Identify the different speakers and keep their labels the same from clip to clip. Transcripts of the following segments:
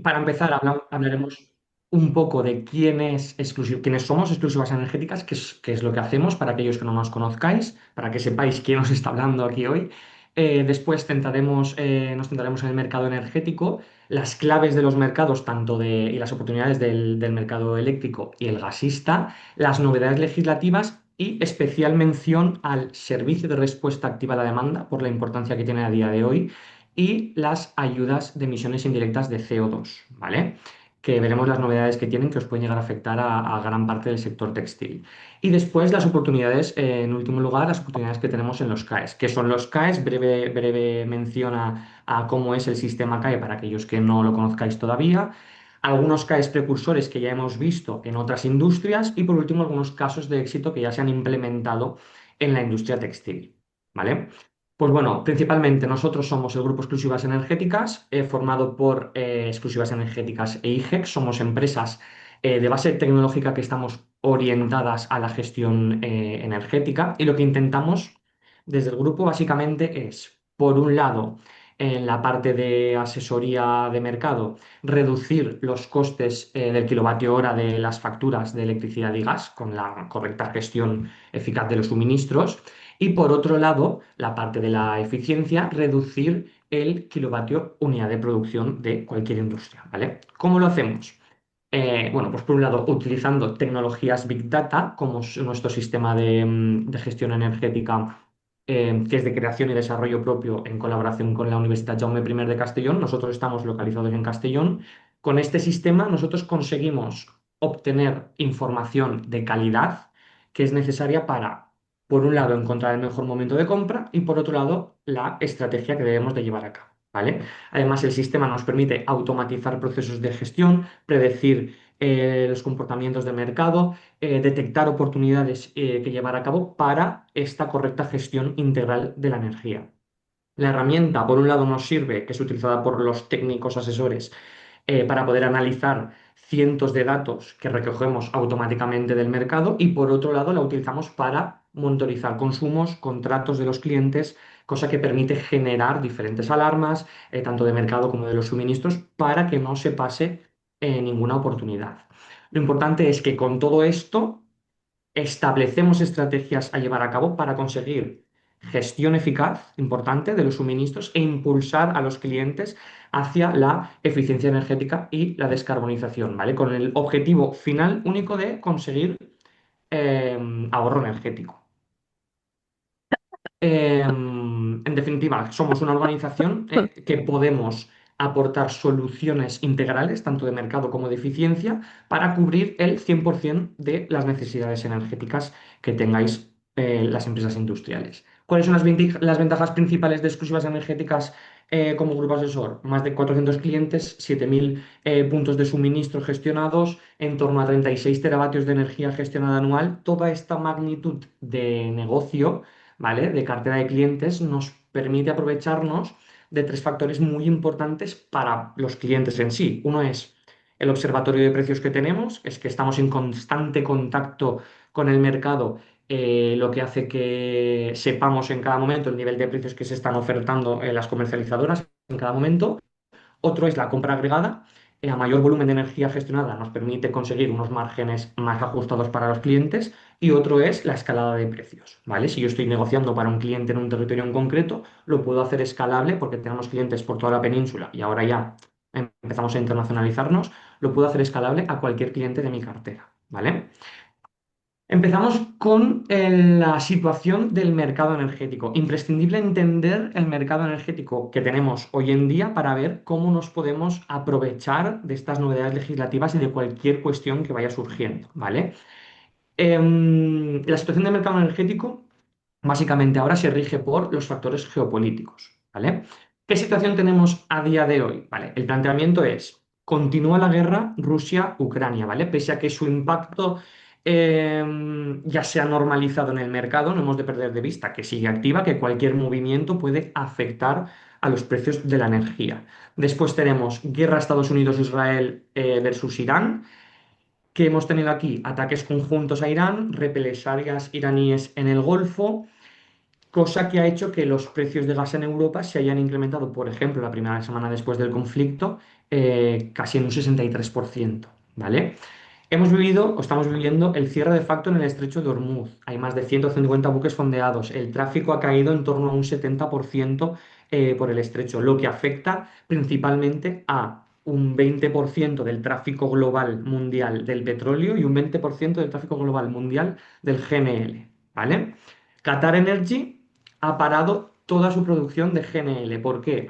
Speaker 1: Para empezar, hablaremos un poco de quiénes somos Exclusivas Energéticas, qué es lo que hacemos para aquellos que no nos conozcáis, para que sepáis quién os está hablando aquí hoy. Después nos centraremos en el mercado energético, las claves de los mercados, y las oportunidades del mercado eléctrico y el gasista, las novedades legislativas y especial mención al servicio de respuesta activa a la demanda por la importancia que tiene a día de hoy y las ayudas de emisiones indirectas de CO2, ¿vale? Que veremos las novedades que tienen que os pueden llegar a afectar a gran parte del sector textil. Y después las oportunidades, en último lugar, las oportunidades que tenemos en los CAEs. ¿Qué son los CAEs? Breve mención a cómo es el sistema CAE para aquellos que no lo conozcáis todavía. Algunos CAEs precursores que ya hemos visto en otras industrias y por último algunos casos de éxito que ya se han implementado en la industria textil, ¿vale? Pues bueno, principalmente nosotros somos el grupo Exclusivas Energéticas, formado por Exclusivas Energéticas e IGEX. Somos empresas de base tecnológica que estamos orientadas a la gestión energética y lo que intentamos desde el grupo básicamente es, por un lado, en la parte de asesoría de mercado, reducir los costes del kilovatio hora de las facturas de electricidad y gas con la correcta gestión eficaz de los suministros. Y por otro lado, la parte de la eficiencia, reducir el kilovatio unidad de producción de cualquier industria, ¿vale? ¿Cómo lo hacemos? Bueno, pues por un lado, utilizando tecnologías Big Data, como es nuestro sistema de gestión energética, que es de creación y desarrollo propio en colaboración con la Universidad Jaume I de Castellón. Nosotros estamos localizados en Castellón. Con este sistema nosotros conseguimos obtener información de calidad que es necesaria para, por un lado, encontrar el mejor momento de compra y por otro lado, la estrategia que debemos de llevar a cabo, ¿vale? Además, el sistema nos permite automatizar procesos de gestión, predecir los comportamientos de mercado, detectar oportunidades que llevar a cabo para esta correcta gestión integral de la energía. La herramienta, por un lado, nos sirve, que es utilizada por los técnicos asesores, para poder analizar cientos de datos que recogemos automáticamente del mercado y por otro lado la utilizamos para monitorizar consumos, contratos de los clientes, cosa que permite generar diferentes alarmas, tanto de mercado como de los suministros, para que no se pase ninguna oportunidad. Lo importante es que con todo esto establecemos estrategias a llevar a cabo para conseguir gestión eficaz, importante, de los suministros e impulsar a los clientes hacia la eficiencia energética y la descarbonización, ¿vale? Con el objetivo final único de conseguir ahorro energético. En definitiva, somos una organización que podemos aportar soluciones integrales, tanto de mercado como de eficiencia, para cubrir el 100% de las necesidades energéticas que tengáis las empresas industriales. ¿Cuáles son las ventajas principales de Exclusivas Energéticas como grupo asesor? Más de 400 clientes, 7.000 puntos de suministro gestionados, en torno a 36 teravatios de energía gestionada anual. Toda esta magnitud de negocio, ¿vale? De cartera de clientes nos permite aprovecharnos de tres factores muy importantes para los clientes en sí. Uno es el observatorio de precios que tenemos, es que estamos en constante contacto con el mercado, lo que hace que sepamos en cada momento el nivel de precios que se están ofertando en las comercializadoras en cada momento. Otro es la compra agregada. A mayor volumen de energía gestionada nos permite conseguir unos márgenes más ajustados para los clientes. Y otro es la escalada de precios, ¿vale? Si yo estoy negociando para un cliente en un territorio en concreto, lo puedo hacer escalable porque tenemos clientes por toda la península y ahora ya empezamos a internacionalizarnos, lo puedo hacer escalable a cualquier cliente de mi cartera, ¿vale? Empezamos con la situación del mercado energético. Imprescindible entender el mercado energético que tenemos hoy en día para ver cómo nos podemos aprovechar de estas novedades legislativas y de cualquier cuestión que vaya surgiendo, ¿vale? La situación del mercado energético básicamente ahora se rige por los factores geopolíticos, ¿vale? ¿Qué situación tenemos a día de hoy? ¿Vale? El planteamiento es, continúa la guerra Rusia-Ucrania, ¿vale? Pese a que su impacto ya se ha normalizado en el mercado, no hemos de perder de vista que sigue activa, que cualquier movimiento puede afectar a los precios de la energía. Después tenemos guerra Estados Unidos-Israel versus Irán, que hemos tenido aquí ataques conjuntos a Irán, represalias iraníes en el Golfo, cosa que ha hecho que los precios de gas en Europa se hayan incrementado, por ejemplo, la primera semana después del conflicto, casi en un 63%, ¿vale? Hemos vivido o estamos viviendo el cierre de facto en el estrecho de Hormuz. Hay más de 150 buques fondeados. El tráfico ha caído en torno a un 70% por el estrecho, lo que afecta principalmente a un 20% del tráfico global mundial del petróleo y un 20% del tráfico global mundial del GNL, ¿vale? Qatar Energy ha parado toda su producción de GNL. ¿Por qué?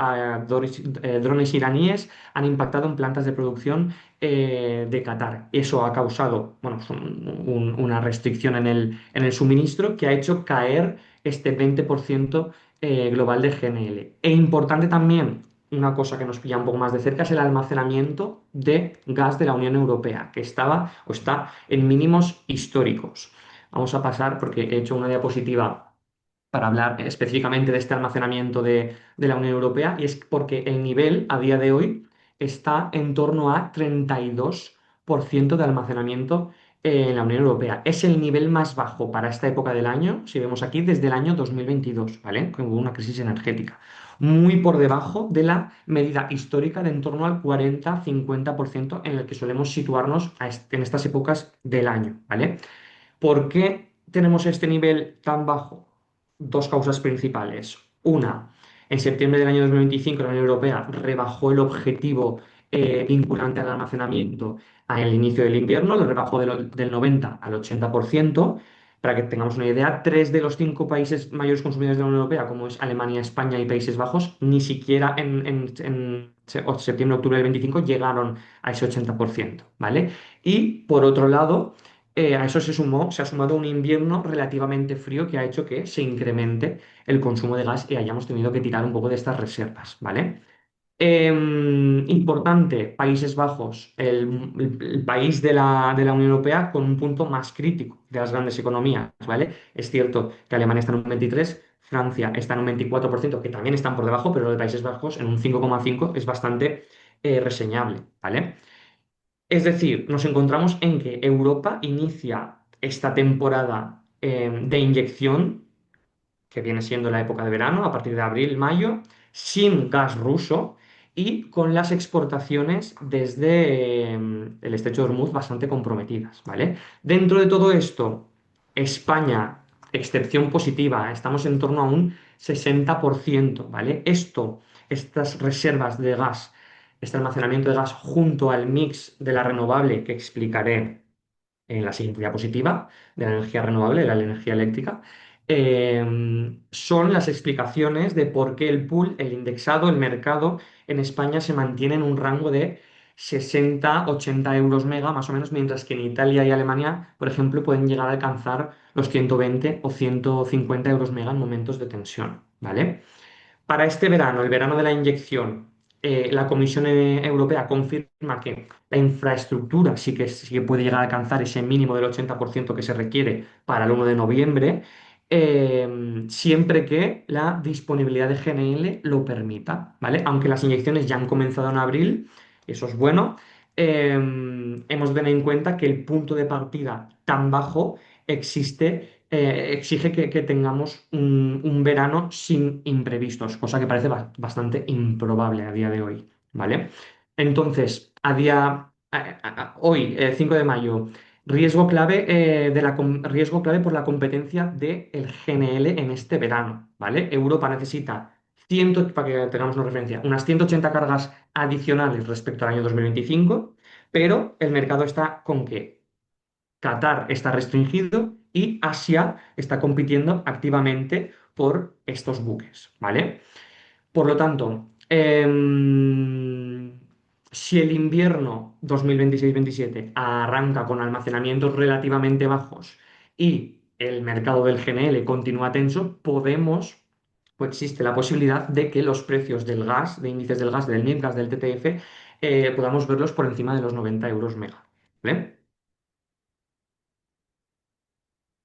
Speaker 1: Drones iraníes han impactado en plantas de producción de Qatar. Eso ha causado, bueno, pues una restricción en el suministro que ha hecho caer este 20% global de GNL. E importante también, una cosa que nos pilla un poco más de cerca, es el almacenamiento de gas de la Unión Europea, que estaba o está en mínimos históricos. Vamos a pasar, porque he hecho una diapositiva para hablar específicamente de este almacenamiento de la Unión Europea, y es porque el nivel a día de hoy está en torno a 32% de almacenamiento en la Unión Europea. Es el nivel más bajo para esta época del año, si vemos aquí, desde el año 2022, ¿vale? Que hubo una crisis energética. Muy por debajo de la medida histórica de en torno al 40-50% en el que solemos situarnos en estas épocas del año, ¿vale? ¿Por qué tenemos este nivel tan bajo? Dos causas principales. Una, en septiembre del año 2025 la Unión Europea rebajó el objetivo vinculante al almacenamiento al inicio del invierno, lo rebajó del 90 al 80%. Para que tengamos una idea, tres de los cinco países mayores consumidores de la Unión Europea, como es Alemania, España y Países Bajos, ni siquiera en septiembre-octubre del 25 llegaron a ese 80%, ¿vale? Y por otro lado, a eso se ha sumado un invierno relativamente frío que ha hecho que se incremente el consumo de gas y hayamos tenido que tirar un poco de estas reservas, ¿vale? Importante, Países Bajos, el país de la Unión Europea con un punto más crítico de las grandes economías, ¿vale? Es cierto que Alemania está en un 23, Francia está en un 24%, que también están por debajo, pero lo de Países Bajos en un 5,5 es bastante reseñable, ¿vale? Es decir, nos encontramos en que Europa inicia esta temporada de inyección, que viene siendo la época de verano, a partir de abril, mayo, sin gas ruso y con las exportaciones desde el estrecho de Hormuz bastante comprometidas, ¿vale? Dentro de todo esto, España, excepción positiva, estamos en torno a un 60%, ¿vale? Estas reservas de gas, este almacenamiento de gas junto al mix de la renovable que explicaré en la siguiente diapositiva, de la energía renovable, de la energía eléctrica, son las explicaciones de por qué el pool, el indexado, el mercado en España se mantiene en un rango de 60-80 euros mega, más o menos, mientras que en Italia y Alemania, por ejemplo, pueden llegar a alcanzar los 120 o 150 euros mega en momentos de tensión, ¿vale? Para este verano, el verano de la inyección, la Comisión Europea confirma que la infraestructura sí que puede llegar a alcanzar ese mínimo del 80% que se requiere para el 1 de noviembre, siempre que la disponibilidad de GNL lo permita, ¿vale? Aunque las inyecciones ya han comenzado en abril, eso es bueno, hemos de tener en cuenta que el punto de partida tan bajo exige que tengamos un verano sin imprevistos, cosa que parece bastante improbable a día de hoy, ¿vale? Entonces, hoy, 5 de mayo, riesgo clave por la competencia del GNL en este verano, ¿vale? Europa necesita, para que tengamos una referencia, unas 180 cargas adicionales respecto al año 2025, pero el mercado está con que Qatar está restringido y Asia está compitiendo activamente por estos buques, ¿vale? Por lo tanto, si el invierno 2026-27 arranca con almacenamientos relativamente bajos y el mercado del GNL continúa tenso, pues existe la posibilidad de que los precios del gas, de índices del gas, del NIT gas, del TTF, podamos verlos por encima de los 90 euros mega, ¿vale?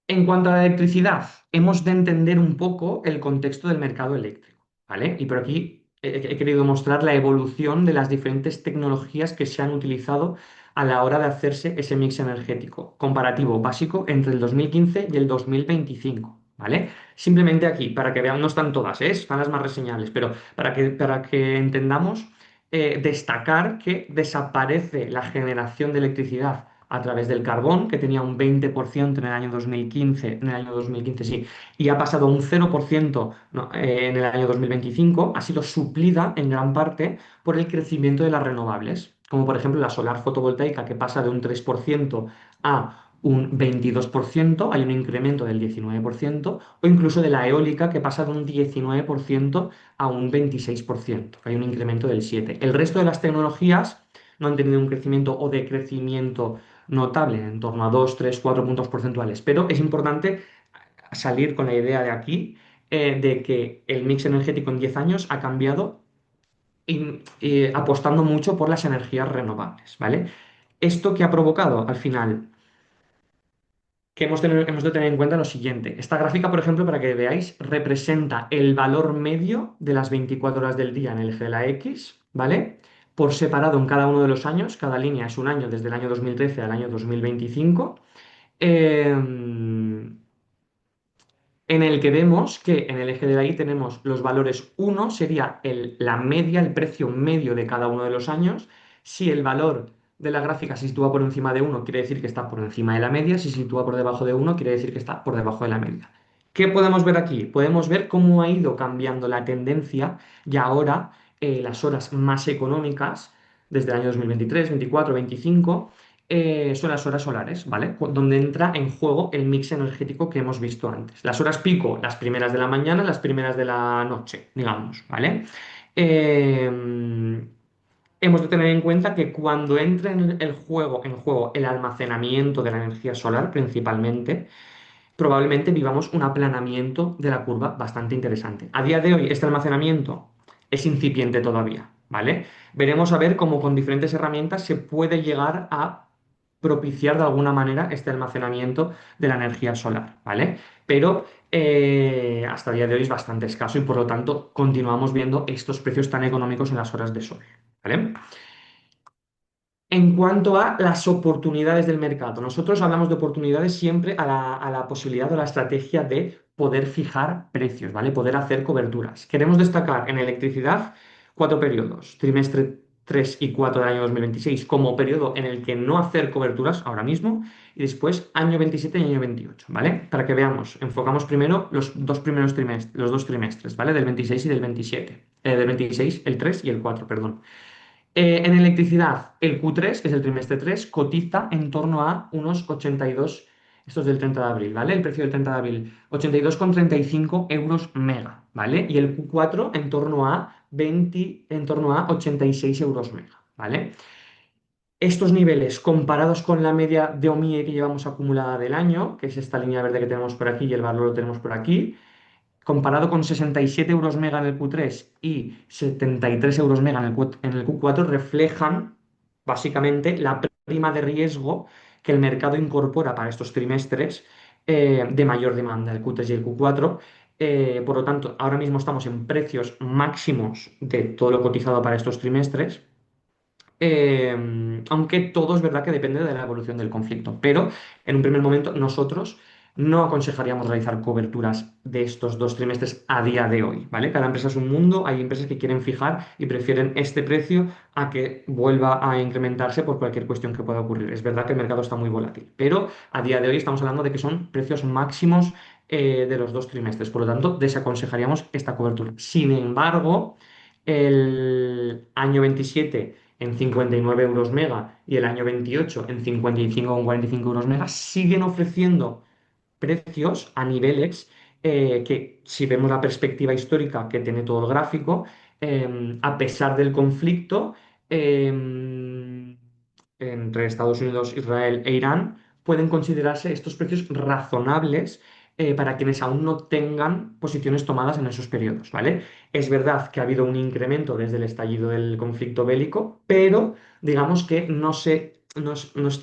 Speaker 1: En cuanto a la electricidad, hemos de entender un poco el contexto del mercado eléctrico, ¿vale? Y por aquí he querido mostrar la evolución de las diferentes tecnologías que se han utilizado a la hora de hacerse ese mix energético comparativo básico entre el 2015 y el 2025, ¿vale? Simplemente aquí, para que vean, no están todas, ¿eh? Están las más reseñables, pero para que entendamos, destacar que desaparece la generación de electricidad a través del carbón, que tenía un 20% en el año 2015, en el año 2015 sí, y ha pasado a un 0%, no, en el año 2025, ha sido suplida en gran parte por el crecimiento de las renovables, como por ejemplo la solar fotovoltaica, que pasa de un 3% a un 22%, hay un incremento del 19%, o incluso de la eólica, que pasa de un 19% a un 26%, hay un incremento del 7%. El resto de las tecnologías no han tenido un crecimiento o decrecimiento notable, en torno a 2, 3, 4 puntos porcentuales, pero es importante salir con la idea de aquí, de que el mix energético en 10 años ha cambiado y apostando mucho por las energías renovables, ¿vale? ¿Esto que ha provocado al final? Que hemos de tener en cuenta lo siguiente. Esta gráfica, por ejemplo, para que veáis, representa el valor medio de las 24 horas del día en el eje de la X, ¿vale? Por separado en cada uno de los años. Cada línea es un año desde el año 2013 al año 2025. eh, en el que vemos que en el eje de la Y tenemos los valores uno sería la media, el precio medio de cada uno de los años. Si el valor de la gráfica se sitúa por encima de uno, quiere decir que está por encima de la media. Si se sitúa por debajo de uno, quiere decir que está por debajo de la media. ¿Qué podemos ver aquí? Podemos ver cómo ha ido cambiando la tendencia y ahora las horas más económicas, desde el año 2023, 24, 25, son las horas solares, ¿vale? Donde entra en juego el mix energético que hemos visto antes. Las horas pico, las primeras de la mañana, las primeras de la noche, digamos, ¿vale? Eh, hemos de tener en cuenta que cuando entre en juego el almacenamiento de la energía solar, principalmente, probablemente vivamos un aplanamiento de la curva bastante interesante. A día de hoy, este almacenamiento es incipiente todavía, ¿vale? Veremos a ver cómo con diferentes herramientas se puede llegar a propiciar de alguna manera este almacenamiento de la energía solar, ¿vale? Pero hasta el día de hoy es bastante escaso y por lo tanto continuamos viendo estos precios tan económicos en las horas de sol, ¿vale? En cuanto a las oportunidades del mercado, nosotros hablamos de oportunidades siempre a la posibilidad o la estrategia de poder fijar precios, ¿vale? Poder hacer coberturas. Queremos destacar en electricidad 4 periodos, trimestre 3 y 4 del año 2026 como periodo en el que no hacer coberturas ahora mismo y después año 27 y año 28, ¿vale? Para que veamos, enfocamos primero los dos trimestres, ¿vale? Del 26 y del 27. Del 26, el 3 y el 4, perdón. En electricidad, el Q3, que es el trimestre 3, cotiza en torno a unos 82, esto es del 30 de abril, ¿vale? El precio del 30 de abril, 82,35 euros mega, ¿vale? Y el Q4 en torno a 20, en torno a 86 euros mega, ¿vale? Estos niveles comparados con la media de OMIE que llevamos acumulada del año, que es esta línea verde que tenemos por aquí y el valor lo tenemos por aquí, comparado con 67 euros mega en el Q3 y 73 euros mega en el Q4, reflejan básicamente la prima de riesgo que el mercado incorpora para estos trimestres de mayor demanda, el Q3 y el Q4. Por lo tanto, ahora mismo estamos en precios máximos de todo lo cotizado para estos trimestres. Aunque todo es verdad que depende de la evolución del conflicto, pero en un primer momento nosotros no aconsejaríamos realizar coberturas de estos dos trimestres a día de hoy, ¿vale? Cada empresa es un mundo, hay empresas que quieren fijar y prefieren este precio a que vuelva a incrementarse por cualquier cuestión que pueda ocurrir. Es verdad que el mercado está muy volátil, pero a día de hoy estamos hablando de que son precios máximos de los dos trimestres, por lo tanto desaconsejaríamos esta cobertura. Sin embargo, el año 27 en 59 euros mega y el año 28 en 55,45 euros mega, siguen ofreciendo precios a niveles que, si vemos la perspectiva histórica que tiene todo el gráfico, a pesar del conflicto entre Estados Unidos, Israel e Irán, pueden considerarse estos precios razonables para quienes aún no tengan posiciones tomadas en esos periodos, ¿vale? Es verdad que ha habido un incremento desde el estallido del conflicto bélico, pero digamos que no es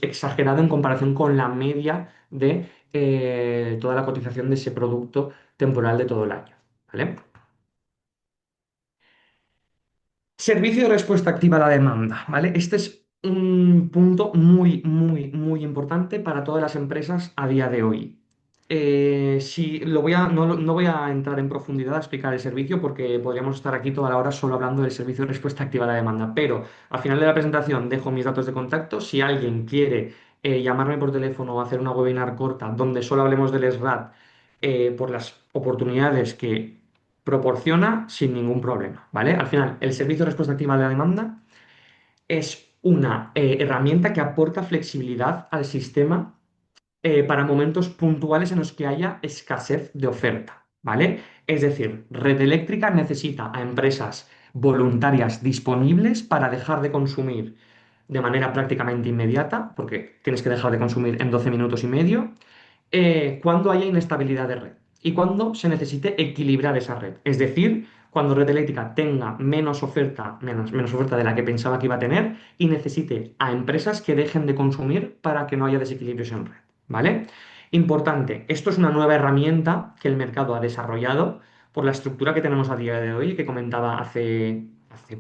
Speaker 1: exagerado en comparación con la media de toda la cotización de ese producto temporal de todo el año, ¿vale? Servicio de respuesta activa a la demanda, ¿vale? Este es un punto muy, muy, muy importante para todas las empresas a día de hoy. si lo voy a, no, no voy a entrar en profundidad a explicar el servicio porque podríamos estar aquí toda la hora solo hablando del servicio de respuesta activa a la demanda, pero al final de la presentación dejo mis datos de contacto. Si alguien quiere llamarme por teléfono o hacer una webinar corta donde solo hablemos del SRAT por las oportunidades que proporciona, sin ningún problema, ¿vale? Al final, el servicio de respuesta activa a la demanda es una herramienta que aporta flexibilidad al sistema para momentos puntuales en los que haya escasez de oferta, ¿vale? Es decir, Red Eléctrica necesita a empresas voluntarias disponibles para dejar de consumir de manera prácticamente inmediata, porque tienes que dejar de consumir en 12 minutos y medio, cuando haya inestabilidad de red y cuando se necesite equilibrar esa red. Es decir, cuando Red Eléctrica tenga menos oferta de la que pensaba que iba a tener y necesite a empresas que dejen de consumir para que no haya desequilibrios en red. ¿Vale? Importante, esto es una nueva herramienta que el mercado ha desarrollado por la estructura que tenemos a día de hoy, que comentaba hace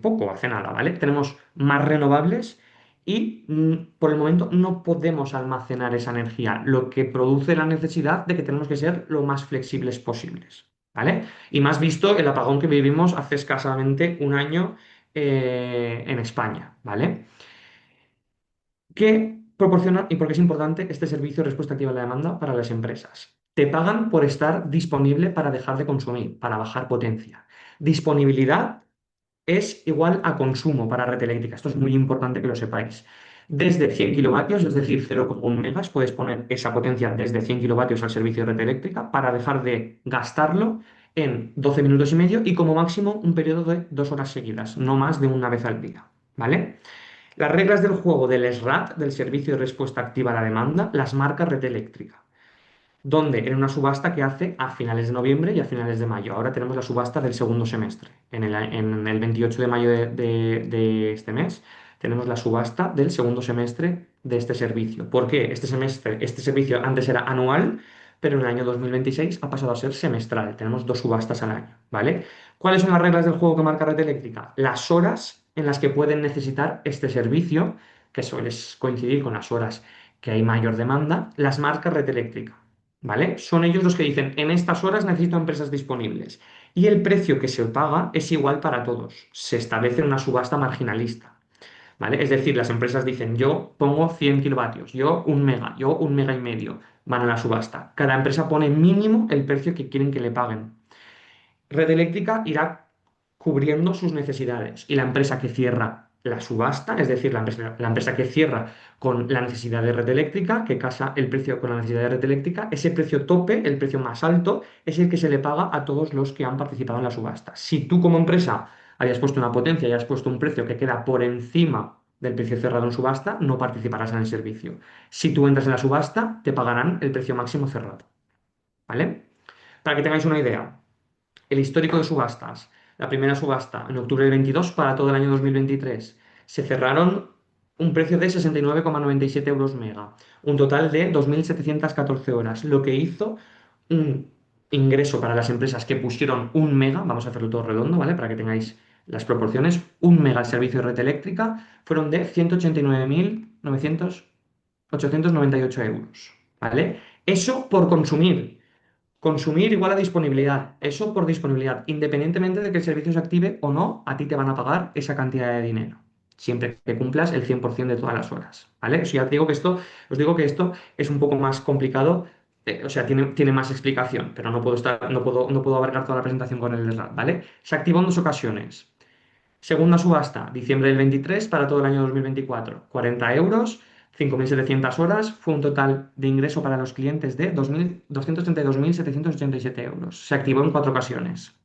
Speaker 1: poco, hace nada, ¿vale? Tenemos más renovables y por el momento no podemos almacenar esa energía, lo que produce la necesidad de que tenemos que ser lo más flexibles posibles, ¿vale? Y más visto el apagón que vivimos hace escasamente un año en España, ¿vale? ¿Qué proporciona y por qué es importante este servicio de respuesta activa a la demanda para las empresas? Te pagan por estar disponible para dejar de consumir, para bajar potencia. Disponibilidad es igual a consumo para red eléctrica. Esto es muy importante que lo sepáis. Desde 100 kilovatios, es decir, 0,1 megas, puedes poner esa potencia desde 100 kilovatios al servicio de red eléctrica para dejar de gastarlo en 12 minutos y medio y como máximo un periodo de 2 horas seguidas, no más de una vez al día. ¿Vale? Las reglas del juego del SRAT, del Servicio de Respuesta Activa a la Demanda, las marca Red Eléctrica, donde en una subasta que hace a finales de noviembre y a finales de mayo. Ahora tenemos la subasta del segundo semestre. En el 28 de mayo de este mes tenemos la subasta del segundo semestre de este servicio. ¿Por qué? Este servicio antes era anual, pero en el año 2026 ha pasado a ser semestral. Tenemos 2 subastas al año, ¿vale? ¿Cuáles son las reglas del juego que marca Red Eléctrica? Las horas en las que pueden necesitar este servicio, que suele coincidir con las horas que hay mayor demanda, las marca Red Eléctrica. ¿Vale? Son ellos los que dicen, en estas horas necesito empresas disponibles. Y el precio que se paga es igual para todos. Se establece una subasta marginalista. ¿Vale? Es decir, las empresas dicen, yo pongo 100 kilovatios, yo 1 mega, yo 1,5 megas. Van a la subasta. Cada empresa pone mínimo el precio que quieren que le paguen. Red Eléctrica irá cubriendo sus necesidades y la empresa que cierra la subasta, es decir, la empresa que cierra con la necesidad de red eléctrica, que casa el precio con la necesidad de red eléctrica, ese precio tope, el precio más alto, es el que se le paga a todos los que han participado en la subasta. Si tú como empresa hayas puesto una potencia y has puesto un precio que queda por encima del precio cerrado en subasta, no participarás en el servicio. Si tú entras en la subasta, te pagarán el precio máximo cerrado. ¿Vale? Para que tengáis una idea. El histórico de subastas. La primera subasta en octubre del 22 para todo el año 2023. Se cerraron un precio de 69,97 euros mega, un total de 2.714 horas, lo que hizo un ingreso para las empresas que pusieron 1 mega, vamos a hacerlo todo redondo, ¿vale? Para que tengáis las proporciones, 1 mega al servicio de red eléctrica fueron de 189.898 euros, ¿vale? Eso por consumir. Consumir igual a disponibilidad. Eso por disponibilidad. Independientemente de que el servicio se active o no, a ti te van a pagar esa cantidad de dinero. Siempre que cumplas el 100% de todas las horas. ¿Vale? O sea, ya te digo que os digo que esto es un poco más complicado. O sea, tiene más explicación, pero no puedo abarcar toda la presentación con el SRAT, ¿vale? Se activó en 2 ocasiones. Segunda subasta, diciembre del 23 para todo el año 2024. 40 euros, 5.700 horas. Fue un total de ingreso para los clientes de 232.787 euros. Se activó en 4 ocasiones.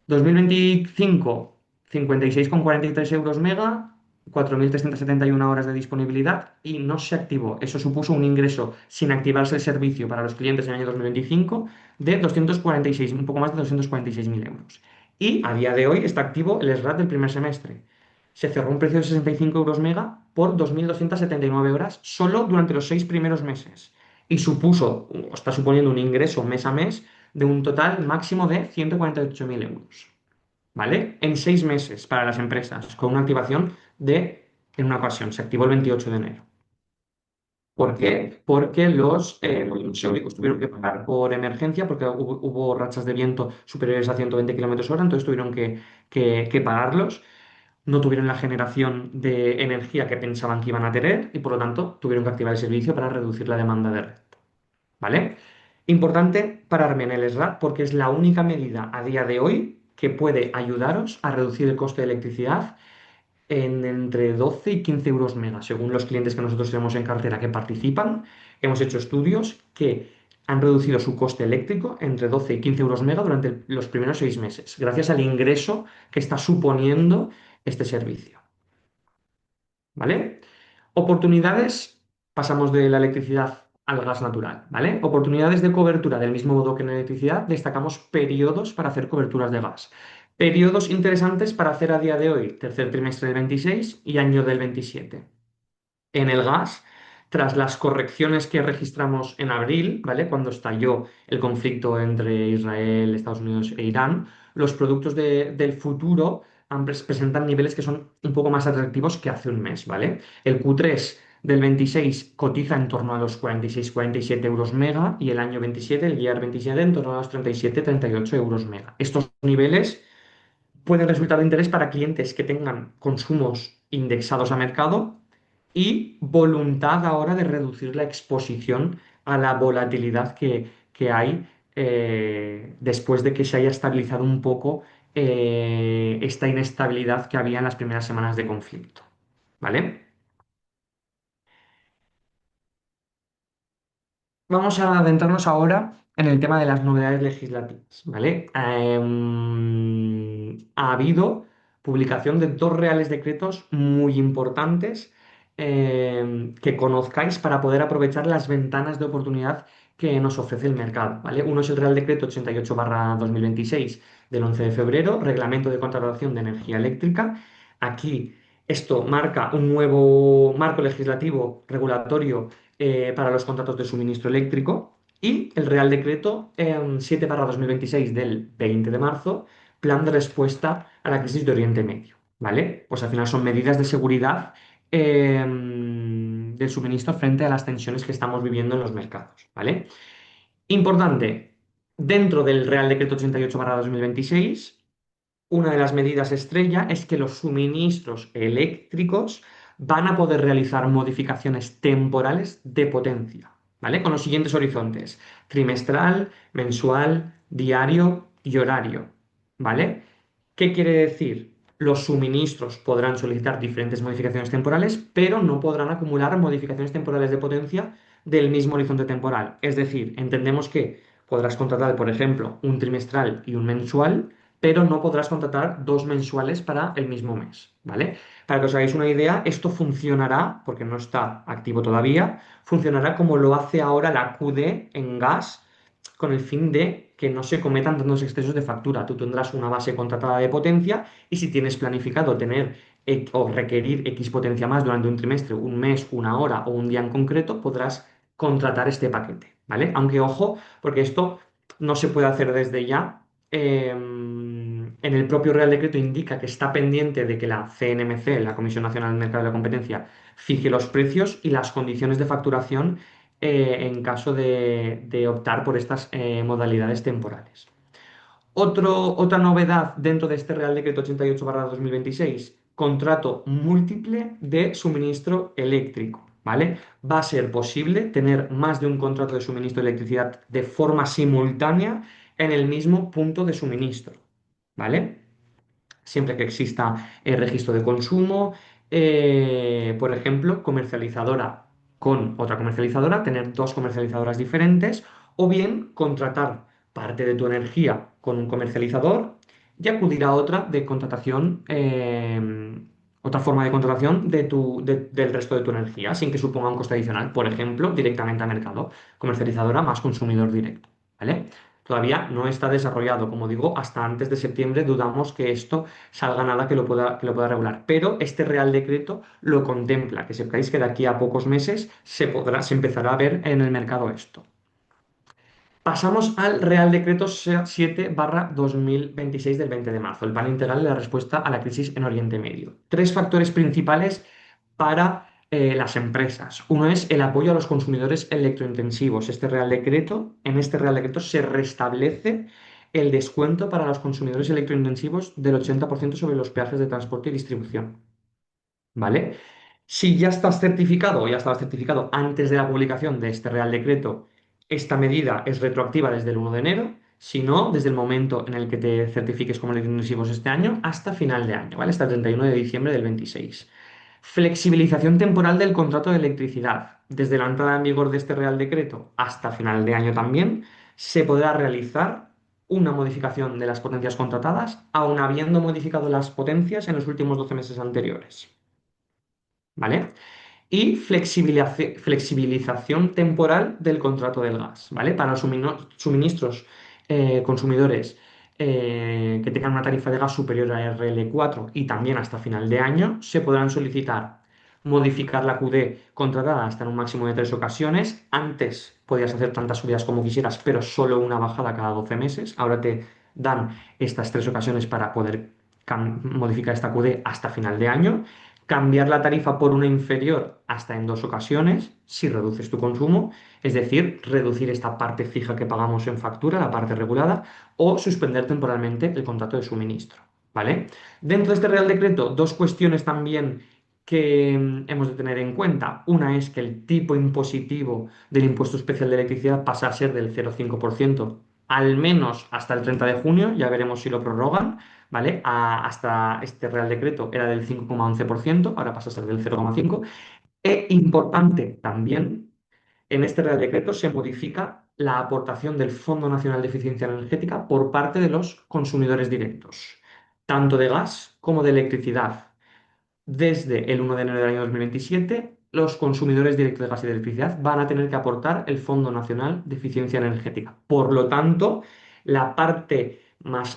Speaker 1: 2025, 56,43 euros mega, 4.371 horas de disponibilidad y no se activó. Eso supuso un ingreso sin activarse el servicio para los clientes en el año 2025 de 246, un poco más de 246.000 euros. Y a día de hoy está activo el SRAT del primer semestre. Se cerró un precio de 65 euros mega por 2.279 horas solo durante los 6 primeros meses. Y está suponiendo un ingreso mes a mes de un total máximo de 148.000 euros. ¿Vale? En 6 meses para las empresas, con una activación en una ocasión. Se activó el 28 de enero. ¿Por qué? Porque los movimientos eólicos tuvieron que parar por emergencia, porque hubo rachas de viento superiores a 120 kilómetros hora, entonces tuvieron que pagarlos. No tuvieron la generación de energía que pensaban que iban a tener y por lo tanto tuvieron que activar el servicio para reducir la demanda de red. ¿Vale? Importante pararme en el SRAT porque es la única medida a día de hoy que puede ayudaros a reducir el coste de electricidad en entre 12 y 15 euros mega, según los clientes que nosotros tenemos en cartera que participan. Hemos hecho estudios que han reducido su coste eléctrico entre 12 y 15 euros mega durante los primeros 6 meses, gracias al ingreso que está suponiendo este servicio. ¿Vale? Oportunidades, pasamos de la electricidad al gas natural, ¿vale? Oportunidades de cobertura, del mismo modo que en la electricidad, destacamos periodos para hacer coberturas de gas. Periodos interesantes para hacer a día de hoy, tercer trimestre del 26 y año del 27. En el gas, tras las correcciones que registramos en abril, ¿vale? Cuando estalló el conflicto entre Israel, Estados Unidos e Irán, los productos del futuro presentan niveles que son un poco más atractivos que hace un mes, ¿vale? El Q3 del 26 cotiza en torno a los 46-47 euros mega y el año 27, el year 27, en torno a los 37-38 euros mega. Estos niveles pueden resultar de interés para clientes que tengan consumos indexados a mercado y voluntad ahora de reducir la exposición a la volatilidad que hay después de que se haya estabilizado un poco esta inestabilidad que había en las primeras semanas de conflicto. ¿Vale? Vamos a adentrarnos ahora en el tema de las novedades legislativas, ¿vale? Ha habido publicación de dos reales decretos muy importantes que conozcáis para poder aprovechar las ventanas de oportunidad que nos ofrece el mercado, ¿vale? Uno es el Real Decreto 88/2026 del 11 de febrero, Reglamento de Contratación de Energía Eléctrica. Aquí esto marca un nuevo marco legislativo regulatorio para los contratos de suministro eléctrico y el Real Decreto 7/2026 del 20 de marzo, Plan de respuesta a la crisis de Oriente Medio, ¿vale? Pues al final son medidas de seguridad del suministro frente a las tensiones que estamos viviendo en los mercados, ¿vale? Importante, dentro del Real Decreto 88/2026 una de las medidas estrella es que los suministros eléctricos van a poder realizar modificaciones temporales de potencia, ¿vale? Con los siguientes horizontes: trimestral, mensual, diario y horario, ¿vale? ¿Qué quiere decir? Los suministros podrán solicitar diferentes modificaciones temporales, pero no podrán acumular modificaciones temporales de potencia del mismo horizonte temporal. Es decir, entendemos que podrás contratar, por ejemplo, un trimestral y un mensual, pero no podrás contratar dos mensuales para el mismo mes, ¿vale? Para que os hagáis una idea, esto funcionará, porque no está activo todavía, funcionará como lo hace ahora la QD en gas, con el fin de que no se cometan tantos excesos de factura. Tú tendrás una base contratada de potencia y si tienes planificado tener o requerir X potencia más durante un trimestre, un mes, una hora o un día en concreto, podrás contratar este paquete, ¿vale? Aunque ojo, porque esto no se puede hacer desde ya. En el propio Real Decreto indica que está pendiente de que la CNMC, la Comisión Nacional del Mercado de la Competencia, fije los precios y las condiciones de facturación en caso de optar por estas modalidades temporales. Otra novedad dentro de este Real Decreto 88/2026, contrato múltiple de suministro eléctrico, ¿vale? Va a ser posible tener más de un contrato de suministro de electricidad de forma simultánea en el mismo punto de suministro, ¿vale? Siempre que exista registro de consumo, por ejemplo, comercializadora con otra comercializadora, tener dos comercializadoras diferentes, o bien contratar parte de tu energía con un comercializador y acudir a otra de contratación, otra forma de contratación del resto de tu energía, sin que suponga un coste adicional, por ejemplo, directamente a mercado, comercializadora más consumidor directo, ¿vale? Todavía no está desarrollado, como digo, hasta antes de septiembre dudamos que esto salga nada que lo pueda regular. Pero este Real Decreto lo contempla, que sepáis que de aquí a pocos meses se empezará a ver en el mercado esto. Pasamos al Real Decreto 7/2026 del 20 de marzo, el plan integral de la respuesta a la crisis en Oriente Medio. Tres factores principales para las empresas. Uno es el apoyo a los consumidores electrointensivos. En este Real Decreto se restablece el descuento para los consumidores electrointensivos del 80% sobre los peajes de transporte y distribución. ¿Vale? Si ya estás certificado o ya estabas certificado antes de la publicación de este Real Decreto, esta medida es retroactiva desde el 1 de enero, si no, desde el momento en el que te certifiques como electrointensivos este año hasta final de año, ¿vale? Hasta el 31 de diciembre del 26. Flexibilización temporal del contrato de electricidad. Desde la entrada en vigor de este Real Decreto hasta final de año también, se podrá realizar una modificación de las potencias contratadas, aun habiendo modificado las potencias en los últimos 12 meses anteriores. ¿Vale? Y flexibilización temporal del contrato del gas, ¿vale? Para los suministros consumidores que tengan una tarifa de gas superior a RL4 y también hasta final de año, se podrán solicitar modificar la QD contratada hasta en un máximo de 3 ocasiones. Antes podías hacer tantas subidas como quisieras, pero solo una bajada cada 12 meses. Ahora te dan estas 3 ocasiones para poder modificar esta QD hasta final de año, cambiar la tarifa por una inferior hasta en 2 ocasiones si reduces tu consumo, es decir, reducir esta parte fija que pagamos en factura, la parte regulada, o suspender temporalmente el contrato de suministro, ¿vale? Dentro de este Real Decreto, dos cuestiones también que hemos de tener en cuenta. Una es que el tipo impositivo del impuesto especial de electricidad pasa a ser del 0,5%, al menos hasta el 30 de junio, ya veremos si lo prorrogan. ¿Vale? Hasta este Real Decreto era del 5,11%, ahora pasa a ser del 0,5%. E importante también, en este Real Decreto se modifica la aportación del Fondo Nacional de Eficiencia Energética por parte de los consumidores directos, tanto de gas como de electricidad. Desde el 1 de enero del año 2027, los consumidores directos de gas y de electricidad van a tener que aportar el Fondo Nacional de Eficiencia Energética. Por lo tanto, la parte más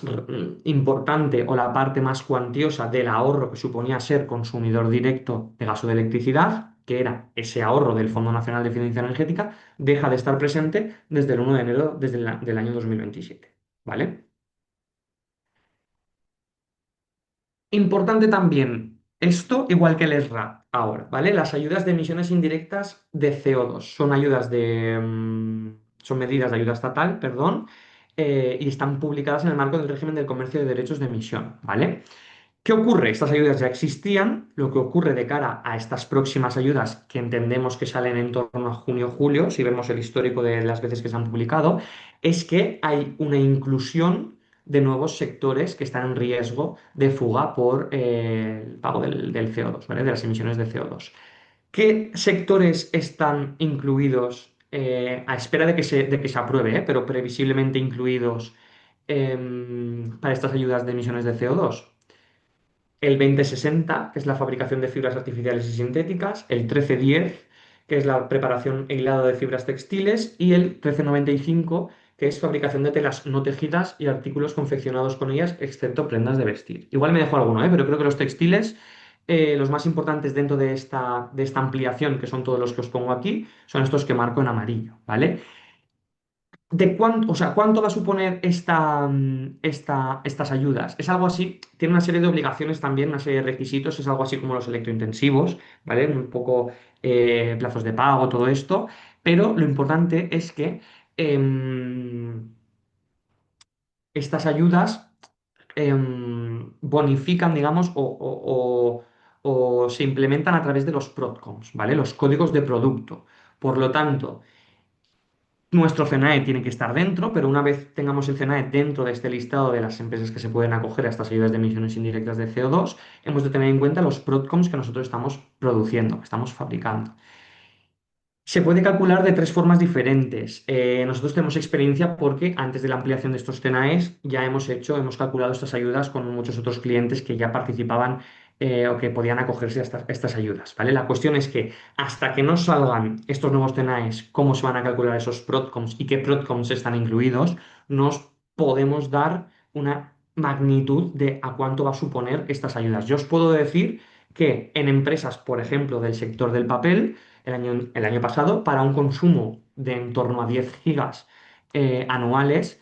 Speaker 1: importante o la parte más cuantiosa del ahorro que suponía ser consumidor directo de gas o de electricidad, que era ese ahorro del Fondo Nacional de Eficiencia Energética, deja de estar presente desde el 1 de enero del año 2027. ¿Vale? Importante también, esto igual que el ESRA ahora, ¿vale? Las ayudas de emisiones indirectas de CO2 son son medidas de ayuda estatal, perdón, y están publicadas en el marco del régimen del comercio de derechos de emisión, ¿vale? ¿Qué ocurre? Estas ayudas ya existían. Lo que ocurre de cara a estas próximas ayudas, que entendemos que salen en torno a junio-julio, si vemos el histórico de las veces que se han publicado, es que hay una inclusión de nuevos sectores que están en riesgo de fuga por el pago del CO2, ¿vale? De las emisiones de CO2. ¿Qué sectores están incluidos a espera de que se apruebe, pero previsiblemente incluidos para estas ayudas de emisiones de CO2? El 2060, que es la fabricación de fibras artificiales y sintéticas, el 1310, que es la preparación e hilado de fibras textiles, y el 1395, que es fabricación de telas no tejidas y artículos confeccionados con ellas, excepto prendas de vestir. Igual me dejo alguno, pero creo que los textiles, los más importantes dentro de esta ampliación, que son todos los que os pongo aquí, son estos que marco en amarillo, ¿vale? ¿Cuánto va a suponer estas ayudas? Es algo así, tiene una serie de obligaciones también, una serie de requisitos, es algo así como los electrointensivos, ¿vale? Un poco plazos de pago, todo esto, pero lo importante es que em, estas ayudas bonifican, digamos, o se implementan a través de los PRODCONs, ¿vale? Los códigos de producto. Por lo tanto, nuestro CNAE tiene que estar dentro, pero una vez tengamos el CNAE dentro de este listado de las empresas que se pueden acoger a estas ayudas de emisiones indirectas de CO2, hemos de tener en cuenta los PRODCONs que nosotros estamos produciendo, que estamos fabricando. Se puede calcular de tres formas diferentes. Nosotros tenemos experiencia porque antes de la ampliación de estos TENAES ya hemos calculado estas ayudas con muchos otros clientes que ya participaban o que podían acogerse a estas ayudas, ¿vale? La cuestión es que hasta que no salgan estos nuevos TENAES, cómo se van a calcular esos PRODCONs y qué PRODCONs están incluidos, nos podemos dar una magnitud de a cuánto va a suponer estas ayudas. Yo os puedo decir que en empresas, por ejemplo, del sector del papel, el año pasado, para un consumo de en torno a 10 gigas anuales,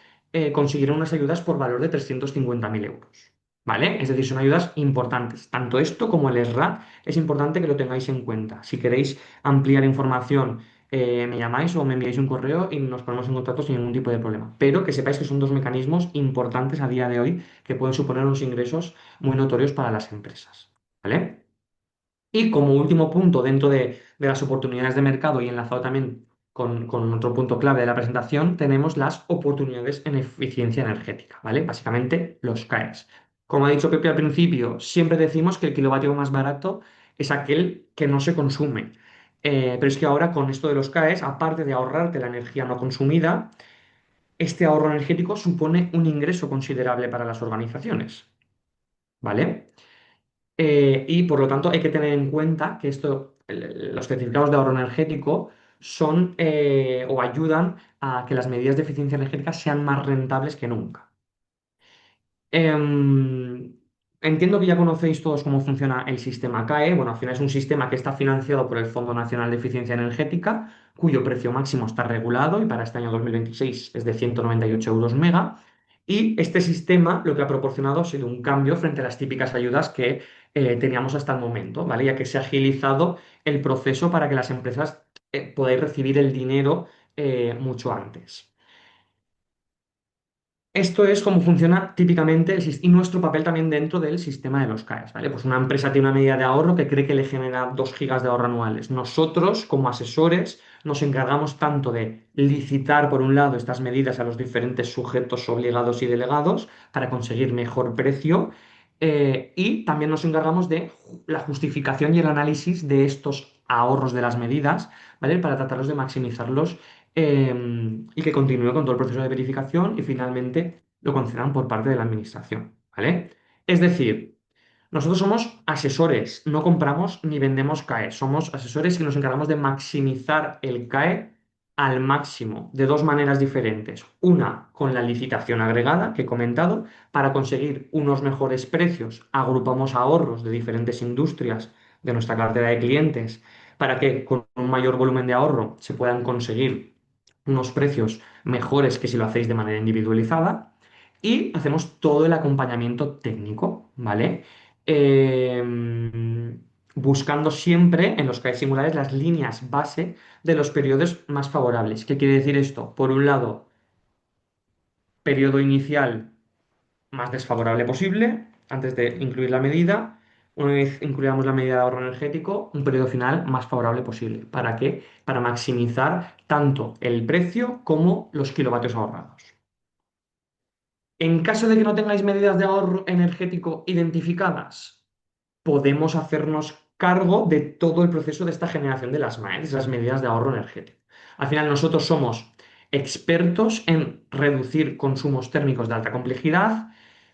Speaker 1: consiguieron unas ayudas por valor de 350.000 euros. ¿vale? Es decir, son ayudas importantes. Tanto esto como el SRAT es importante que lo tengáis en cuenta. Si queréis ampliar información, me llamáis o me enviáis un correo y nos ponemos en contacto sin ningún tipo de problema. Pero que sepáis que son dos mecanismos importantes a día de hoy que pueden suponer unos ingresos muy notorios para las empresas, ¿vale? Y como último punto dentro de las oportunidades de mercado y enlazado también con otro punto clave de la presentación, tenemos las oportunidades en eficiencia energética, ¿vale? Básicamente los CAEs. Como ha dicho Pepe al principio, siempre decimos que el kilovatio más barato es aquel que no se consume. Pero es que ahora con esto de los CAEs, aparte de ahorrarte la energía no consumida, este ahorro energético supone un ingreso considerable para las organizaciones, ¿vale? Y por lo tanto hay que tener en cuenta que los certificados de ahorro energético son o ayudan a que las medidas de eficiencia energética sean más rentables que nunca. Em, Entiendo que ya conocéis todos cómo funciona el sistema CAE. Bueno, al final es un sistema que está financiado por el Fondo Nacional de Eficiencia Energética, cuyo precio máximo está regulado y para este año 2026 es de 198 euros mega. Y este sistema lo que ha proporcionado ha sido un cambio frente a las típicas ayudas que teníamos hasta el momento, ¿vale? Ya que se ha agilizado el proceso para que las empresas podáis recibir el dinero mucho antes. Esto es cómo funciona típicamente y nuestro papel también dentro del sistema de los CAEs, ¿vale? Pues una empresa tiene una medida de ahorro que cree que le genera 2 gigas de ahorro anuales. Nosotros, como asesores, nos encargamos tanto de licitar, por un lado, estas medidas a los diferentes sujetos obligados y delegados para conseguir mejor precio, y también nos encargamos de la justificación y el análisis de estos ahorros de las medidas, ¿vale? Para tratarlos de maximizarlos y que continúe con todo el proceso de verificación y finalmente lo concedan por parte de la administración, ¿vale? Es decir, nosotros somos asesores, no compramos ni vendemos CAE, somos asesores que nos encargamos de maximizar el CAE al máximo de dos maneras diferentes. Una, con la licitación agregada que he comentado, para conseguir unos mejores precios, agrupamos ahorros de diferentes industrias de nuestra cartera de clientes para que con un mayor volumen de ahorro se puedan conseguir unos precios mejores que si lo hacéis de manera individualizada. Y hacemos todo el acompañamiento técnico, ¿vale? Buscando siempre en los CAE singulares las líneas base de los periodos más favorables. ¿Qué quiere decir esto? Por un lado, periodo inicial más desfavorable posible, antes de incluir la medida. Una vez incluyamos la medida de ahorro energético, un periodo final más favorable posible. ¿Para qué? Para maximizar tanto el precio como los kilovatios ahorrados. En caso de que no tengáis medidas de ahorro energético identificadas, podemos hacernos cargo de todo el proceso de esta generación de las MAEs, esas medidas de ahorro energético. Al final nosotros somos expertos en reducir consumos térmicos de alta complejidad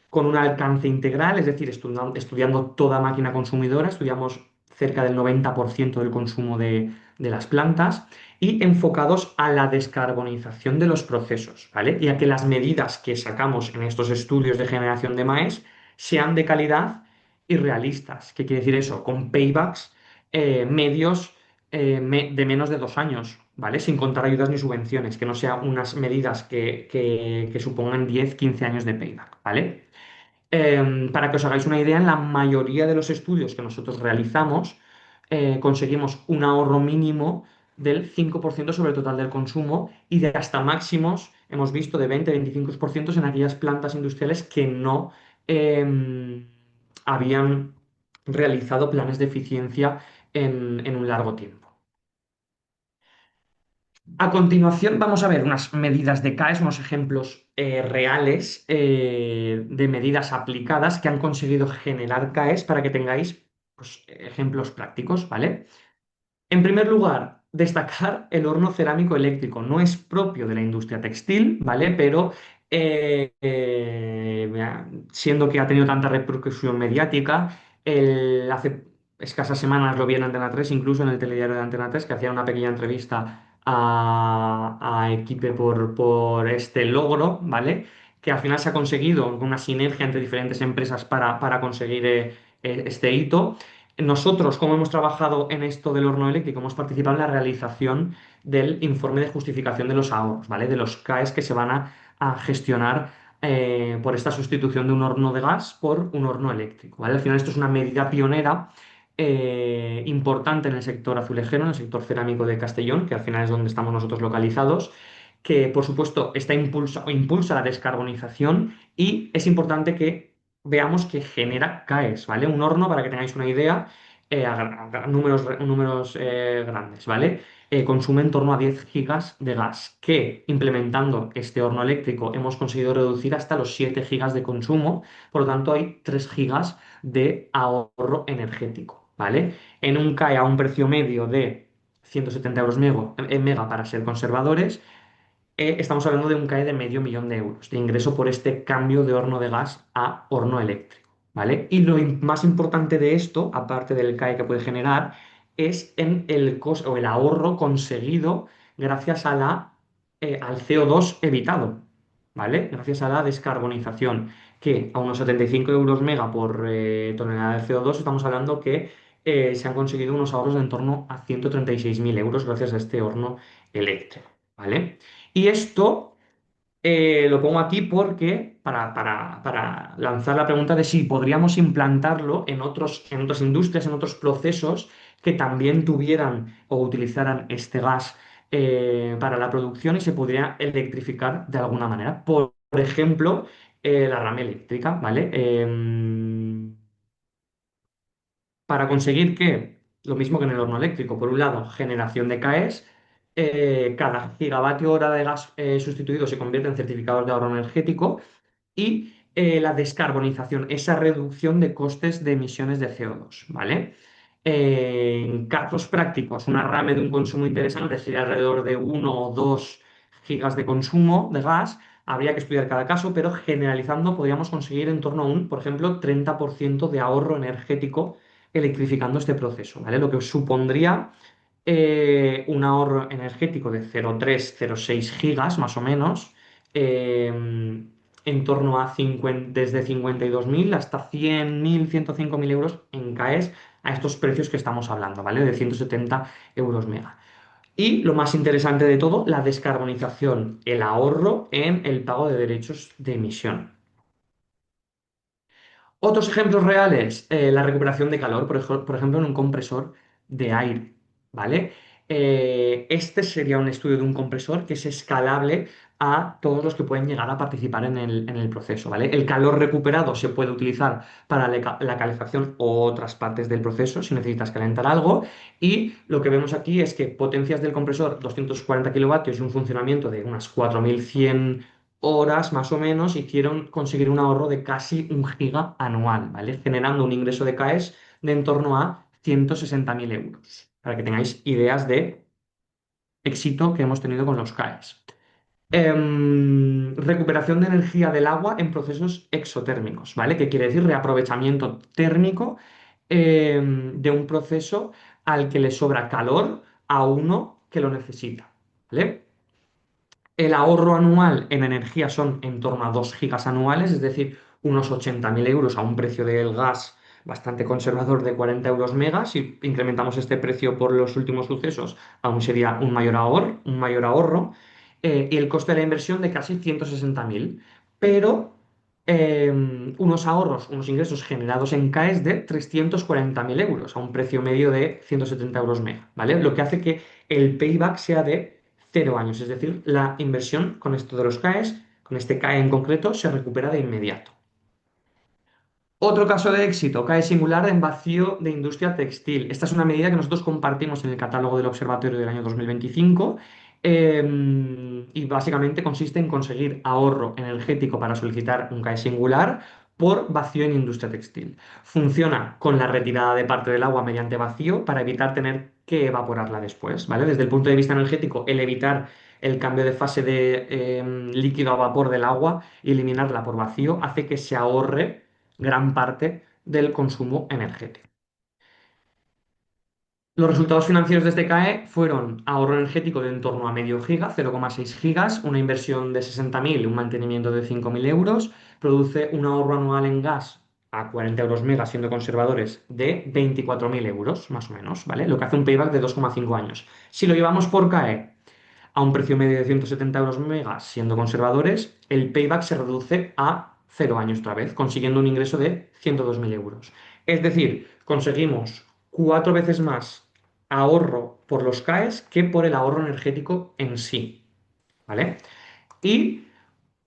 Speaker 1: con un alcance integral, es decir, estudiando toda máquina consumidora, estudiamos cerca del 90% del consumo de las plantas y enfocados a la descarbonización de los procesos, ¿vale? Y a que las medidas que sacamos en estos estudios de generación de maíz sean de calidad y realistas. ¿Qué quiere decir eso? Con paybacks medios de menos de 2 años, ¿vale? Sin contar ayudas ni subvenciones, que no sean unas medidas que supongan 10, 15 años de payback, ¿vale? Para que os hagáis una idea, en la mayoría de los estudios que nosotros realizamos, conseguimos un ahorro mínimo del 5% sobre el total del consumo y de hasta máximos, hemos visto, de 20-25% en aquellas plantas industriales que no habían realizado planes de eficiencia en un largo tiempo. A continuación vamos a ver unas medidas de CAES, unos ejemplos reales de medidas aplicadas que han conseguido generar CAES para que tengáis pues, ejemplos prácticos, ¿vale? En primer lugar, destacar el horno cerámico eléctrico. No es propio de la industria textil, ¿vale? Pero siendo que ha tenido tanta repercusión mediática, hace escasas semanas lo vi en Antena 3, incluso en el telediario de Antena 3, que hacía una pequeña entrevista a Equipe por este logro, ¿vale? Que al final se ha conseguido una sinergia entre diferentes empresas para conseguir este hito. Nosotros, como hemos trabajado en esto del horno eléctrico, hemos participado en la realización del informe de justificación de los ahorros, ¿vale? De los CAEs que se van a gestionar por esta sustitución de un horno de gas por un horno eléctrico, ¿vale? Al final esto es una medida pionera importante en el sector azulejero, en el sector cerámico de Castellón, que al final es donde estamos nosotros localizados, que por supuesto impulsa la descarbonización y es importante que veamos que genera CAEs, ¿vale? Un horno, para que tengáis una idea, números grandes, ¿vale? Consume en torno a 10 gigas de gas, que implementando este horno eléctrico hemos conseguido reducir hasta los 7 gigas de consumo, por lo tanto hay 3 gigas de ahorro energético, ¿vale? En un CAE a un precio medio de 170 euros mega para ser conservadores, estamos hablando de un CAE de medio millón de euros de ingreso por este cambio de horno de gas a horno eléctrico, ¿vale? Y lo más importante de esto, aparte del CAE que puede generar, es en el costo o el ahorro conseguido gracias a al CO2 evitado, ¿vale? Gracias a la descarbonización, que a unos 75 euros mega por tonelada de CO2 estamos hablando que se han conseguido unos ahorros de en torno a 136.000 euros gracias a este horno eléctrico, ¿vale? Y esto lo pongo aquí porque para lanzar la pregunta de si podríamos implantarlo en otras industrias, en otros procesos que también tuvieran o utilizaran este gas para la producción y se podría electrificar de alguna manera. Por ejemplo, la rama eléctrica, ¿vale? Para conseguir que, lo mismo que en el horno eléctrico, por un lado, generación de CAEs, cada gigavatio hora de gas sustituido se convierte en certificados de ahorro energético y la descarbonización, esa reducción de costes de emisiones de CO2, ¿vale? En casos prácticos, una rame de un consumo interesante sería alrededor de 1 o 2 gigas de consumo de gas. Habría que estudiar cada caso, pero generalizando podríamos conseguir en torno a un, por ejemplo, 30% de ahorro energético electrificando este proceso, ¿vale? Lo que supondría un ahorro energético de 0,3 0,6 gigas más o menos, en torno a 50, desde 52.000 hasta 100.000, 105.000 euros en CAEs a estos precios que estamos hablando, ¿vale? De 170 euros mega. Y lo más interesante de todo, la descarbonización, el ahorro en el pago de derechos de emisión. Otros ejemplos reales, la recuperación de calor, por ejemplo, en un compresor de aire, ¿vale? Este sería un estudio de un compresor que es escalable a todos los que pueden llegar a participar en el proceso, ¿vale? El calor recuperado se puede utilizar para la calefacción o otras partes del proceso si necesitas calentar algo. Y lo que vemos aquí es que potencias del compresor 240 kilovatios y un funcionamiento de unas 4.100 horas más o menos hicieron conseguir un ahorro de casi 1 giga anual, ¿vale? Generando un ingreso de CAES de en torno a 160.000 euros, para que tengáis ideas de éxito que hemos tenido con los CAES. Recuperación de energía del agua en procesos exotérmicos, ¿vale? Que quiere decir reaprovechamiento térmico de un proceso al que le sobra calor a uno que lo necesita, ¿vale? El ahorro anual en energía son en torno a 2 gigas anuales, es decir, unos 80.000 euros a un precio del gas bastante conservador de 40 euros mega. Si incrementamos este precio por los últimos sucesos, aún sería un mayor ahorro. Y el coste de la inversión de casi 160.000. Pero unos ahorros, unos ingresos generados en CAES de 340.000 euros a un precio medio de 170 euros mega, ¿vale? Lo que hace que el payback sea de 0 años, es decir, la inversión con esto de los CAES, con este CAE en concreto, se recupera de inmediato. Otro caso de éxito, CAE singular en vacío de industria textil. Esta es una medida que nosotros compartimos en el catálogo del Observatorio del año 2025 y básicamente consiste en conseguir ahorro energético para solicitar un CAE singular por vacío en industria textil. Funciona con la retirada de parte del agua mediante vacío para evitar tener que evaporarla después, ¿vale? Desde el punto de vista energético, el evitar el cambio de fase de líquido a vapor del agua y eliminarla por vacío hace que se ahorre gran parte del consumo energético. Los resultados financieros de este CAE fueron ahorro energético de en torno a medio giga, 0,6 gigas, una inversión de 60.000 y un mantenimiento de 5.000 euros, produce un ahorro anual en gas a 40 euros mega, siendo conservadores, de 24.000 euros, más o menos, ¿vale? Lo que hace un payback de 2,5 años. Si lo llevamos por CAE, a un precio medio de 170 euros mega, siendo conservadores, el payback se reduce a 0 años otra vez, consiguiendo un ingreso de 102.000 euros. Es decir, conseguimos 4 veces más ahorro por los CAEs que por el ahorro energético en sí, ¿vale? Y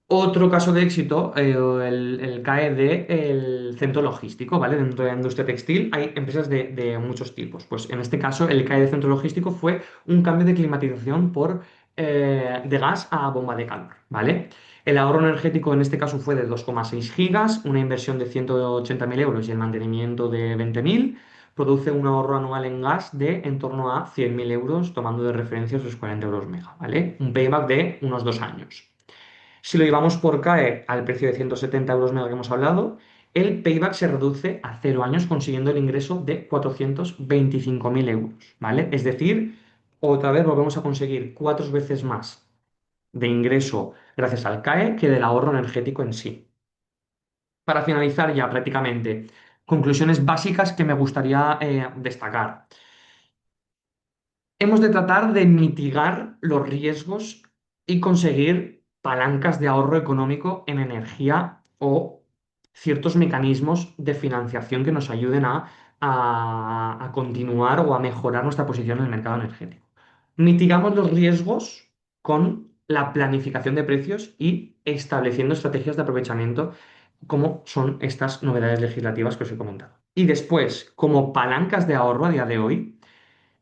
Speaker 1: otro caso de éxito, el CAE del centro logístico, ¿vale? Dentro de la industria textil hay empresas de muchos tipos. Pues en este caso, el CAE de centro logístico fue un cambio de climatización de gas a bomba de calor, ¿vale? El ahorro energético en este caso fue de 2,6 gigas, una inversión de 180.000 euros y el mantenimiento de 20.000. Produce un ahorro anual en gas de en torno a 100.000 euros, tomando de referencia esos 40 euros mega, ¿vale? Un payback de unos 2 años. Si lo llevamos por CAE al precio de 170 euros mega que hemos hablado, el payback se reduce a 0 años, consiguiendo el ingreso de 425.000 euros, ¿vale? Es decir, otra vez volvemos a conseguir 4 veces más de ingreso gracias al CAE que del ahorro energético en sí. Para finalizar ya prácticamente, conclusiones básicas que me gustaría destacar. Hemos de tratar de mitigar los riesgos y conseguir palancas de ahorro económico en energía o ciertos mecanismos de financiación que nos ayuden a continuar o a mejorar nuestra posición en el mercado energético. Mitigamos los riesgos con la planificación de precios y estableciendo estrategias de aprovechamiento como son estas novedades legislativas que os he comentado. Y después, como palancas de ahorro a día de hoy,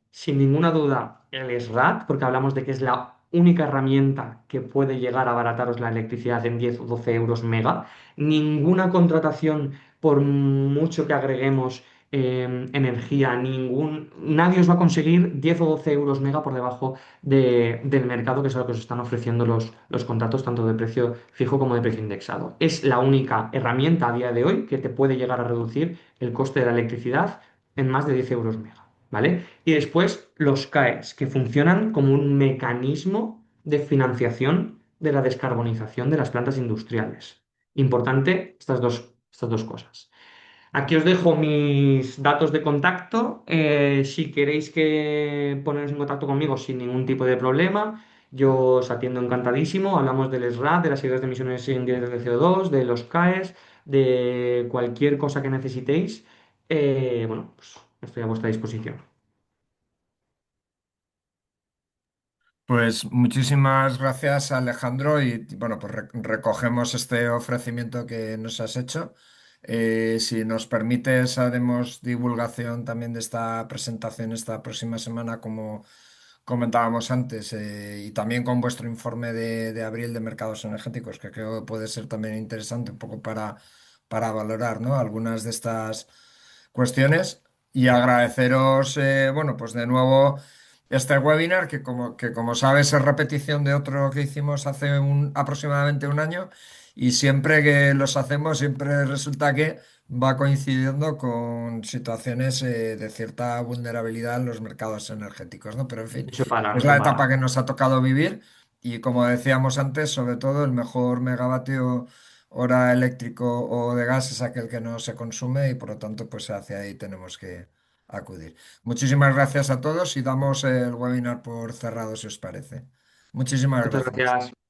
Speaker 1: sin ninguna duda, el SRAT, porque hablamos de que es la única herramienta que puede llegar a abarataros la electricidad en 10 o 12 euros mega. Ninguna contratación, por mucho que agreguemos energía, nadie os va a conseguir 10 o 12 euros mega por debajo del mercado, que es lo que os están ofreciendo los contratos, tanto de precio fijo como de precio indexado. Es la única herramienta a día de hoy que te puede llegar a reducir el coste de la electricidad en más de 10 euros mega. ¿Vale? Y después los CAEs, que funcionan como un mecanismo de financiación de la descarbonización de las plantas industriales. Importante estas dos cosas. Aquí os dejo mis datos de contacto. Si queréis que poneros en contacto conmigo sin ningún tipo de problema, yo os atiendo encantadísimo. Hablamos del SRAD, de las ayudas de emisiones indirectas de CO2, de los CAEs, de cualquier cosa que necesitéis. Bueno, pues estoy a vuestra disposición.
Speaker 2: Pues muchísimas gracias, Alejandro, y bueno, pues recogemos este ofrecimiento que nos has hecho. Si nos permites, haremos divulgación también de esta presentación esta próxima semana, como comentábamos antes, y también con vuestro informe de abril de mercados energéticos, que creo que puede ser también interesante un poco para valorar, ¿no? Algunas de estas cuestiones. Y agradeceros, bueno, pues de nuevo este webinar, que como sabes es repetición de otro que hicimos hace aproximadamente un año, y siempre que los hacemos, siempre resulta que va coincidiendo con situaciones de cierta vulnerabilidad en los mercados energéticos, ¿no? Pero en fin,
Speaker 1: No se para, no
Speaker 2: es
Speaker 1: se
Speaker 2: la
Speaker 1: para.
Speaker 2: etapa que nos ha tocado vivir, y como decíamos antes, sobre todo el mejor megavatio hora eléctrico o de gas es aquel que no se consume, y por lo tanto pues hacia ahí tenemos que acudir. Muchísimas gracias a todos y damos el webinar por cerrado si os parece. Muchísimas
Speaker 1: Muchas
Speaker 2: gracias.
Speaker 1: gracias.